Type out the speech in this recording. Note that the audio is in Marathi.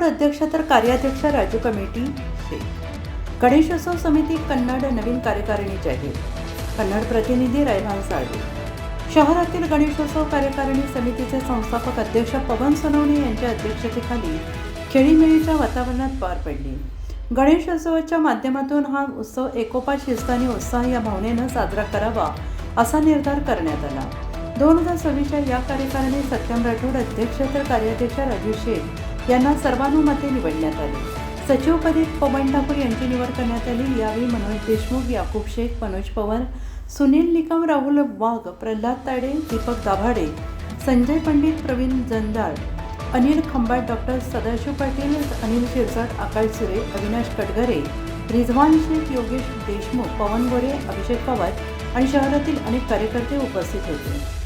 रोड अध्यक्ष तर कार्याध्यक्ष राजू कमिटी शेख. गणेशोत्सव समिती कन्नड नवीन कार्यकारिणी जाहीर. कन्नड प्रतिनिधी रैहान साळवे. शहरातील गणेशोत्सव कार्यकारिणी समितीचे संस्थापक अध्यक्ष पवन सोनवणे यांच्या अध्यक्षतेखाली खेळीमेळीच्या वातावरणात पार पडली. गणेशोत्सवाच्या माध्यमातून हा उत्सव एकोपा, शिस्त आणि उत्साह या भावनेनं साजरा करावा असा निर्धार करण्यात आला. 2026च्या या कार्यकारिणी सत्यम राठोड अध्यक्ष तर कार्याध्यक्ष राजू शेख यांना सर्वानुमते निवडण्यात आले. सचिवपदी पवन ठाकूर यांची निवड करण्यात आली. यावेळी मनोज देशमुख, याकूब शेख, मनोज पवार, सुनील निकम, राहुल वाघ, प्रल्हाद ताडे, दीपक दाभाडे, संजय पंडित, प्रवीण जंजाळ, अनिल खंबाट, डॉक्टर सदाशिव पाटील, अनिल शिरसाट, आकाश सुरे, अविनाश कटघरे, रिझवान शेख, योगेश देशमुख, पवन गोरे, अभिषेक पवार आणि शहरातील अनेक कार्यकर्ते उपस्थित होते.